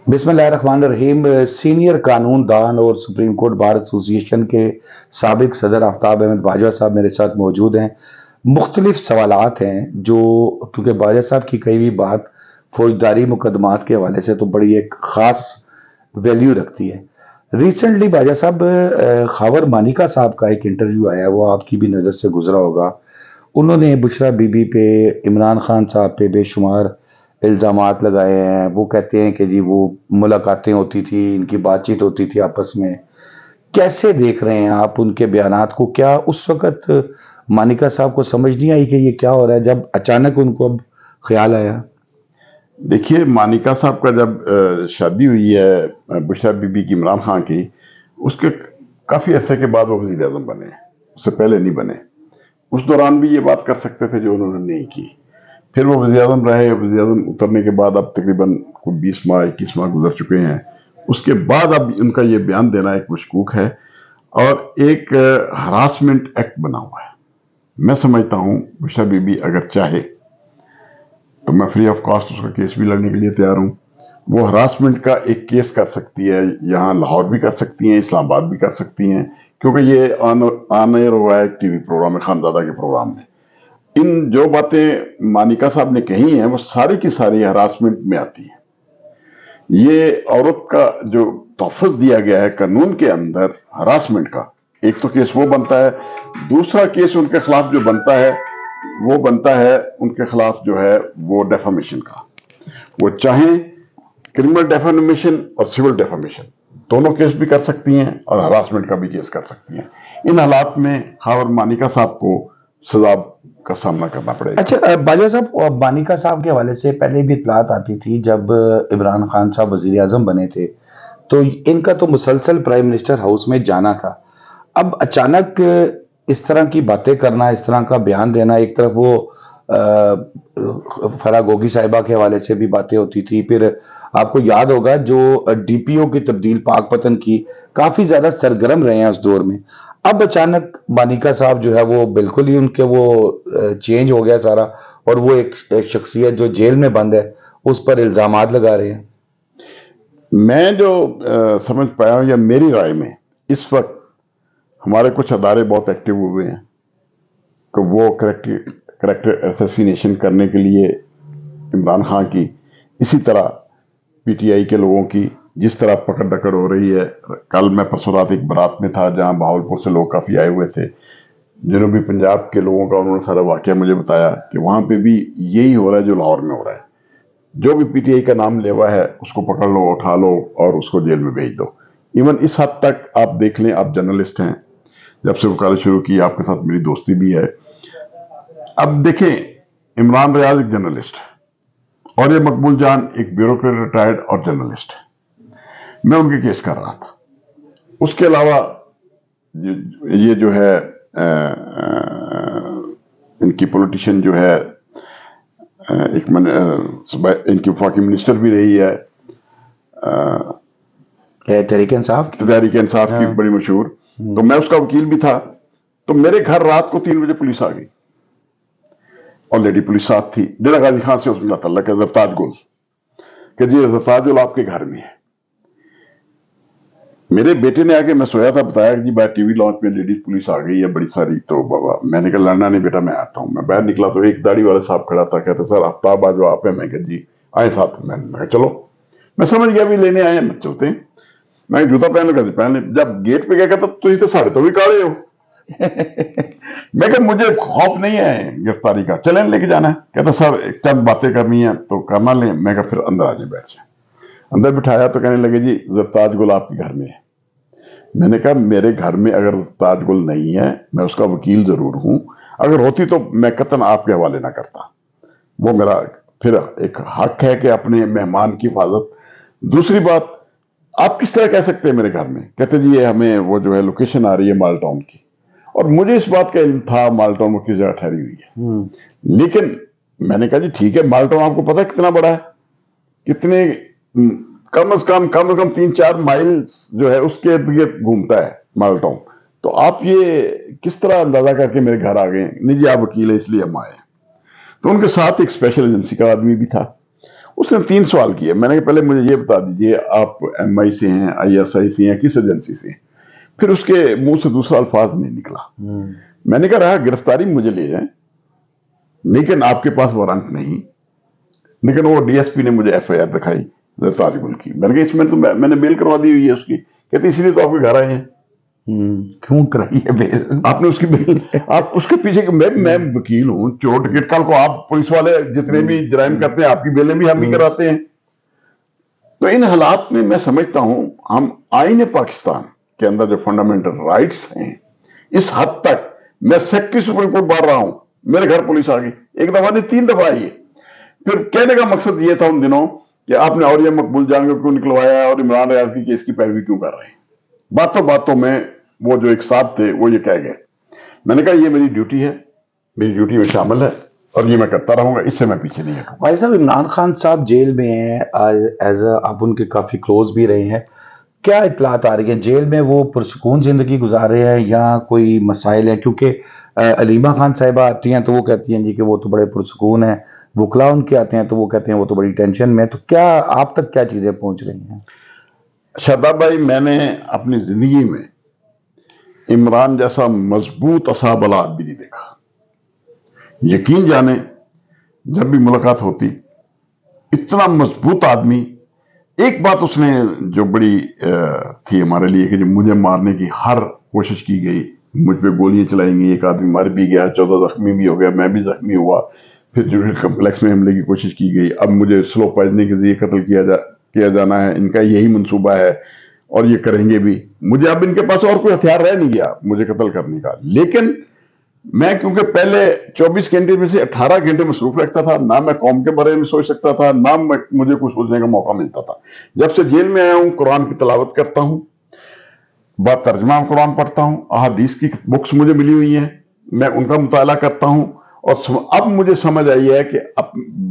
بسم اللہ الرحمن الرحیم۔ سینئر قانون دان اور سپریم کورٹ بار ایسوسی ایشن کے سابق صدر آفتاب احمد باجوہ صاحب میرے ساتھ موجود ہیں۔ مختلف سوالات ہیں جو کیونکہ باجوہ صاحب کی کئی بھی بات فوجداری مقدمات کے حوالے سے تو بڑی ایک خاص ویلیو رکھتی ہے۔ ریسنٹلی باجوہ صاحب خاور مانیکا صاحب کا ایک انٹرویو آیا، وہ آپ کی بھی نظر سے گزرا ہوگا۔ انہوں نے بشرا بی بی پہ، عمران خان صاحب پہ بے شمار الزامات لگائے ہیں۔ وہ کہتے ہیں کہ جی وہ ملاقاتیں ہوتی تھی، ان کی بات چیت ہوتی تھی آپس میں۔ کیسے دیکھ رہے ہیں آپ ان کے بیانات کو؟ کیا اس وقت مانیکا صاحب کو سمجھ نہیں آئی کہ یہ کیا ہو رہا ہے جب اچانک ان کو اب خیال آیا؟ دیکھیے، مانیکا صاحب کا جب شادی ہوئی ہے بشرا بی بی کی عمران خان کی، اس کے کافی عرصے کے بعد وہ وزیر اعظم بنے، اس سے پہلے نہیں بنے۔ اس دوران بھی یہ بات کر سکتے تھے جو انہوں نے نہیں کی۔ پھر وہ وزیر اعظم رہے، وزیر اعظم اترنے کے بعد اب تقریباً 20 ماہ 21 ماہ گزر چکے ہیں۔ اس کے بعد اب ان کا یہ بیان دینا ایک مشکوک ہے اور ایک ہراسمنٹ ایکٹ بنا ہوا ہے۔ میں سمجھتا ہوں بشرا بی بی اگر چاہے تو میں فری آف کاسٹ اس کا کیس بھی لڑنے کے لیے تیار ہوں۔ وہ ہراسمنٹ کا ایک کیس کر سکتی ہے، یہاں لاہور بھی کر سکتی ہیں، اسلام آباد بھی کر سکتی ہیں، کیونکہ یہ آن ایئر ہوا ہے ٹی وی پروگرام میں، خاندادہ کے پروگرام میں۔ ان جو باتیں مانیکا صاحب نے کہی ہیں وہ ساری کی ساری ہراسمنٹ میں آتی ہیں۔ یہ عورت کا جو تحفظ دیا گیا ہے قانون کے اندر ہراسمنٹ کا، ایک تو کیس وہ بنتا ہے، دوسرا کیس ان کے خلاف جو بنتا ہے وہ بنتا ہے ان کے خلاف جو ہے وہ ڈیفامیشن کا۔ وہ چاہیں کرمنل ڈیفامیشن اور سول ڈیفامیشن دونوں کیس بھی کر سکتی ہیں اور ہراسمنٹ کا بھی کیس کر سکتی ہیں۔ ان حالات میں خاور مانیکا صاحب کو سزا کا سامنا کرنا پڑے گا۔ اچھا باجوہ صاحب، مانیکا صاحب کے حوالے سے پہلے بھی اطلاعات آتی تھی جب عمران خان صاحب وزیر اعظم بنے تھے تو ان کا تو مسلسل پرائم منسٹر ہاؤس میں جانا تھا۔ اب اچانک اس طرح کی باتیں کرنا، اس طرح کا بیان دینا، ایک طرف وہ فرا گوگی صاحبہ کے حوالے سے بھی باتیں ہوتی تھی، پھر آپ کو یاد ہوگا جو ڈی پی او کی تبدیل پاک پتن کی کافی زیادہ سرگرم رہے ہیں اس دور میں۔ اب اچانک مانیکا صاحب جو ہے وہ بالکل ہی ان کے وہ چینج ہو گیا سارا، اور وہ ایک شخصیت جو جیل میں بند ہے اس پر الزامات لگا رہے ہیں۔ میں جو سمجھ پایا ہوں یا میری رائے میں اس وقت ہمارے کچھ ادارے بہت ایکٹیو ہوئے ہیں کہ وہ کریکٹر اسیسینیشن کرنے کے لیے عمران خان کی، اسی طرح پی ٹی آئی کے لوگوں کی جس طرح پکڑ دکڑ ہو رہی ہے۔ کل میں پرسوں رات ایک برات میں تھا جہاں بہاولپور سے لوگ کافی آئے ہوئے تھے، جنوبی پنجاب کے لوگوں کا انہوں نے سارا واقعہ مجھے بتایا کہ وہاں پہ بھی یہی ہو رہا ہے جو لاہور میں ہو رہا ہے۔ جو بھی پی ٹی آئی کا نام لیوا ہے اس کو پکڑ لو، اٹھا لو اور اس کو جیل میں بھیج دو۔ ایون اس حد تک آپ دیکھ لیں، آپ جرنلسٹ ہیں، جب سے وکالت شروع کی آپ کے ساتھ میری دوستی بھی ہے۔ اب دیکھیں، عمران ریاض ایک جرنلسٹ اور یہ مقبول جان ایک بیوروکریٹ ریٹائرڈ اور جرنلسٹ، میں ان کے کیس کر رہا تھا۔ اس کے علاوہ یہ جو ہے ان کی پولیٹیشین جو ہے ایک ان کی وفاقی منسٹر بھی رہی ہے تحریک انصاف کی بڑی مشہور، تو میں اس کا وکیل بھی تھا۔ تو میرے گھر رات کو 3 بجے پولیس آ گئی اور لیڈی پولیس ساتھ تھی، ڈیرہ غازی خان سے اللہ تعالیٰ کا زرتاج گل کہ جی زرتاج گل آپ کے گھر میں ہے۔ میرے بیٹے نے آگے، میں سویا تھا، بتایا کہ جی باہر ٹی وی لانچ میں لیڈیز پولیس آ گئی ہے بڑی ساری۔ تو بابا میں نے کہا لڑنا نہیں بیٹا، میں آتا ہوں۔ میں باہر نکلا تو ایک داڑھی والے صاحب کھڑا تھا، کہتے سر آفتاب باجوہ آپ ہیں؟ میں کہا جی آئے ساتھ۔ میں کہا چلو، میں سمجھ گیا بھی لینے آئے ہیں، چلتے ہیں۔ میں جوتا پہن لو، کہتے پہن لیں۔ جب گیٹ پہ گیا کہتا تو تو ساڑھے تو بھی کاڑے ہو۔ میں کہ مجھے خوف نہیں ہے گرفتاری کا، چلیں لے کے جانا ہے۔ کہتا سر ایک چند باتیں کرنی ہیں تو کرنا لیں۔ میں کہا پھر اندر آ جائیں، بیٹھ جائیں۔ اندر بٹھایا تو کہنے لگے جی زرتاج گل آپ کے گھر میں ہے۔ میں نے کہا میرے گھر میں اگر زرتاج گل نہیں ہے، میں اس کا وکیل ضرور ہوں، اگر ہوتی تو میں قطعاً آپ کے حوالے نہ کرتا، وہ میرا پھر ایک حق ہے کہ اپنے مہمان کی حفاظت۔ دوسری بات، آپ کس طرح کہہ سکتے ہیں میرے گھر میں؟ کہتے جی یہ ہمیں وہ جو ہے لوکیشن آ رہی ہے مال ٹاؤن کی، اور مجھے اس بات کا علم تھا مال ٹاؤن وہ کس جگہ ٹھہری ہوئی ہے۔ لیکن میں نے کہا جی ٹھیک ہے، مال ٹاؤن آپ کو پتا کتنا بڑا ہے، کتنے کم از کم 3-4 مائل جو ہے اس کے ارد گرد گھومتا ہے مال ٹاؤن، تو آپ یہ کس طرح اندازہ کر کے میرے گھر آ گئے؟ نہیں جی آپ وکیل ہیں اس لیے ہم آئے ہیں۔ تو ان کے ساتھ ایک اسپیشل ایجنسی کا آدمی بھی تھا، اس نے 3 سوال کیے. میں نے کہا پہلے مجھے یہ بتا دیجئے آپ MI سے ہیں, ISI سے ہیں, کس ایجنسی سے ہیں؟ پھر اس کے منہ سے دوسرا الفاظ نہیں نکلا. میں نے کہا رہا گرفتاری مجھے لے جائیں لیکن آپ کے پاس وارنٹ نہیں. لیکن وہ DSP نے مجھے FIR دکھائی طالب کی. میں نے کہا اس میں تو میں نے بیل کروا دی ہوئی ہے اس کی. کہتے اس لیے تو آپ کے گھر آئے ہیں. کیوں کرائی ہے بیل؟ آپ نے اس کی بیل, آپ اس کے پیچھے میں وکیل ہوں, چوٹ ٹکٹ کل کو آپ پولیس والے جتنے بھی جرائم کرتے ہیں آپ کی بیلیں بھی ہم ہی کراتے ہیں. تو ان حالات میں میں سمجھتا ہوں ہم آئین پاکستان کے اندر جو فنڈامنٹل رائٹس ہیں اس حد تک, میں سیکٹری سپریم کورٹ بار رہا ہوں, میرے گھر پولیس آ گئی, 1 دفعہ نہیں 3 دفعہ آئی ہے. پھر کہنے کا مقصد یہ تھا ان دنوں کہ آپ نے اوریا مقبول جان کو کیوں نکلوایا اور عمران ریاض کی کیس کی پیروی کیوں کر رہے ہیں. باتوں میں وہ جو ایک صاحب تھے وہ یہ کہہ گئے. میں نے کہا یہ میری ڈیوٹی ہے, میری ڈیوٹی میں شامل ہے اور یہ میں کرتا رہوں گا, اس سے میں پیچھے نہیں ہٹوں. بھائی صاحب عمران خان صاحب جیل میں ہیں, آپ ان کے کافی کلوز بھی رہے ہیں, کیا اطلاعات آ رہی ہیں جیل میں وہ پرسکون زندگی گزار رہے ہیں یا کوئی مسائل ہیں؟ کیونکہ علیمہ خان صاحبہ آتی ہیں تو وہ کہتی ہیں جی کہ وہ تو بڑے پرسکون ہیں, وکلا ان کے آتے ہیں تو وہ کہتے ہیں وہ تو بڑی ٹینشن میں. تو کیا آپ تک کیا چیزیں پہنچ رہی ہیں؟ شاداب بھائی, میں نے اپنی زندگی میں عمران جیسا مضبوط اعصاب والا آدمی نہیں دیکھا. یقین جانیں جب بھی ملاقات ہوتی اتنا مضبوط آدمی. ایک بات اس نے جو بڑی تھی ہمارے لیے کہ جب مجھے مارنے کی ہر کوشش کی گئی, مجھ پہ گولیاں چلائی گئی, ایک آدمی مر بھی گیا, 14 زخمی بھی ہو گیا, میں بھی زخمی ہوا, پھر جوڈیشل کمپلیکس میں حملے کی کوشش کی گئی, اب مجھے سلو پوائزننگ کے ذریعے قتل کیا جانا ہے, ان کا یہی منصوبہ ہے اور یہ کریں گے بھی. مجھے اب ان کے پاس اور کوئی ہتھیار رہ نہیں گیا مجھے قتل کرنے کا. لیکن میں کیونکہ پہلے 24 گھنٹے میں سے 18 گھنٹے مصروف رکھتا تھا, نہ میں قوم کے بارے میں سوچ سکتا تھا, نہ مجھے کچھ سوچنے کا موقع ملتا تھا. جب سے جیل میں آیا ہوں قرآن کی تلاوت کرتا ہوں, با ترجمہ قرآن پڑھتا ہوں, احادیث کی بکس مجھے ملی ہوئی ہیں, میں ان کا مطالعہ کرتا ہوں. اور اب مجھے سمجھ آئی ہے کہ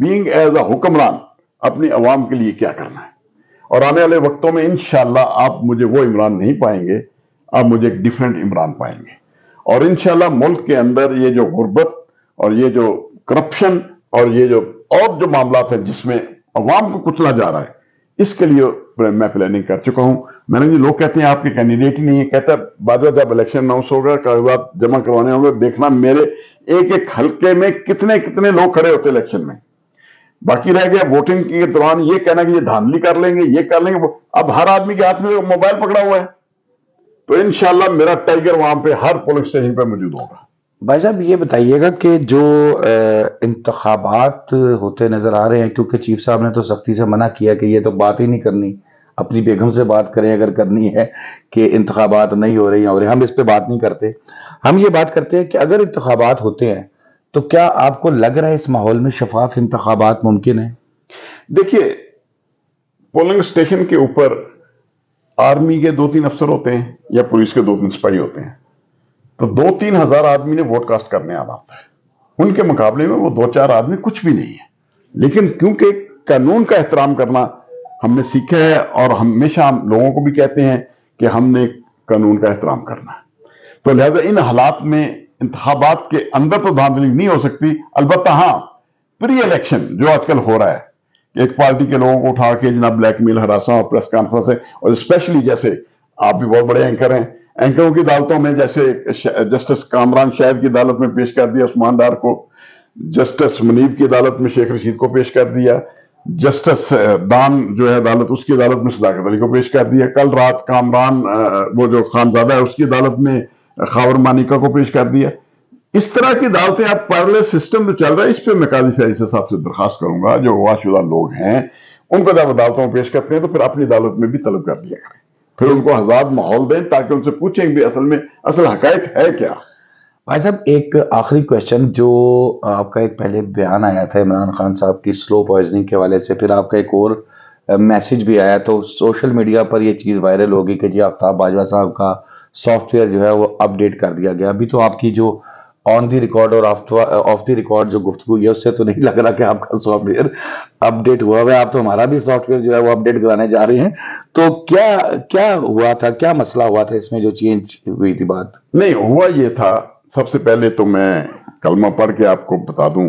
بینگ ایز اے حکمران اپنی عوام کے لیے کیا کرنا ہے. اور آنے والے وقتوں میں انشاءاللہ آپ مجھے وہ عمران نہیں پائیں گے, آپ مجھے ایک ڈیفرنٹ عمران پائیں گے. اور انشاءاللہ ملک کے اندر یہ جو غربت اور یہ جو کرپشن اور یہ جو اور جو معاملات ہیں جس میں عوام کو کچلا جا رہا ہے, اس کے لیے میں پلاننگ کر چکا ہوں. میں نے جی لوگ کہتے ہیں آپ کے کینڈیڈیٹ ہی نہیں ہے, کہتا ہے باجوہ جب الیکشن اناؤنس ہوگا کاغذات جمع کروانے ہوں گے, دیکھنا میرے ایک ایک حلقے میں کتنے لوگ کھڑے ہوتے الیکشن میں. باقی رہ گیا ووٹنگ کے دوران یہ کہنا کہ یہ دھاندلی کر لیں گے, یہ کر لیں گے. اب ہر آدمی کے ہاتھ میں موبائل پکڑا ہوا ہے, تو انشاءاللہ میرا ٹائیگر وہاں پہ ہر پولنگ اسٹیشن پہ موجود ہوگا. بھائی صاحب یہ بتائیے گا کہ جو انتخابات ہوتے نظر آ رہے ہیں, کیونکہ چیف صاحب نے تو سختی سے منع کیا کہ یہ تو بات ہی نہیں کرنی, اپنی بیگم سے بات کریں اگر کرنی ہے کہ انتخابات نہیں ہو رہی ہیں, ہم اس پہ بات نہیں کرتے. ہم یہ بات کرتے ہیں کہ اگر انتخابات ہوتے ہیں تو کیا آپ کو لگ رہا ہے اس ماحول میں شفاف انتخابات ممکن ہیں؟ دیکھیے پولنگ اسٹیشن کے اوپر آرمی کے 2-3 افسر ہوتے ہیں یا پولیس کے 2-3 سپاہی ہوتے ہیں, تو 2-3 ہزار آدمی نے ووٹ کاسٹ کرنے آنا ہوتا ہے. ان کے مقابلے میں وہ 2-4 آدمی کچھ بھی نہیں ہے. لیکن کیونکہ قانون کا احترام کرنا ہم نے سیکھا ہے اور ہمیشہ ہم لوگوں کو بھی کہتے ہیں کہ ہم نے قانون کا احترام کرنا ہے, تو لہذا ان حالات میں انتخابات کے اندر تو دھاندلی نہیں ہو سکتی. البتہ ہاں پری الیکشن جو آج کل ہو رہا ہے کہ ایک پارٹی کے لوگوں کو اٹھا کے جناب بلیک میل ہراساں اور پریس کانفرنس ہے, اور اسپیشلی جیسے آپ بھی بہت بڑے اینکر ہیں, اینکروں کی عدالتوں میں جیسے جسٹس کامران شاہد کی عدالت میں پیش کر دیا عثمان ڈار کو, جسٹس منیب کی عدالت میں شیخ رشید کو پیش کر دیا, جسٹس ڈان جو ہے عدالت اس کی عدالت میں صداقت علی کو پیش کر دیا, کل رات کامران وہ جو خانزادہ ہے اس کی عدالت میں خاور مانیکا کو پیش کر دیا. اس طرح کی عدالتیں اب پیرلل سسٹم جو چل رہا ہے, اس پہ میں قاضی فیض صاحب سے درخواست کروں گا جو گواہ شدہ لوگ ہیں ان کو جب عدالتوں میں پیش کرتے ہیں تو پھر اپنی عدالت میں بھی طلب کر دیا کریں, پھر ان کو آزاد ماحول دیں تاکہ ان سے پوچھیں بھی اصل حقائق ہے کیا. بھائی صاحب ایک آخری کویشچن, جو آپ کا ایک پہلے بیان آیا تھا عمران خان صاحب کی سلو پوائزننگ کے حوالے سے, پھر آپ کا ایک اور میسج بھی آیا, تو سوشل میڈیا پر یہ چیز وائرل ہوگی کہ جی آفتاب باجوہ صاحب کا سافٹ ویئر جو ہے وہ اپ ڈیٹ کر دیا گیا. ابھی تو آپ کی جو آن دی ریکارڈ اور آف دی ریکارڈ جو گفتگو ہے اس سے تو نہیں لگ رہا کہ آپ کا سافٹ ویئر اپ ڈیٹ ہوا ہے. آپ تو ہمارا بھی سافٹ ویئر جو ہے وہ اپ ڈیٹ کرانے جا رہے ہیں, تو کیا ہوا تھا, کیا مسئلہ ہوا تھا اس میں جو چینج ہوئی تھی بات؟ نہیں ہوا یہ تھا, سب سے پہلے تو میں کلمہ پڑھ کے آپ کو بتا دوں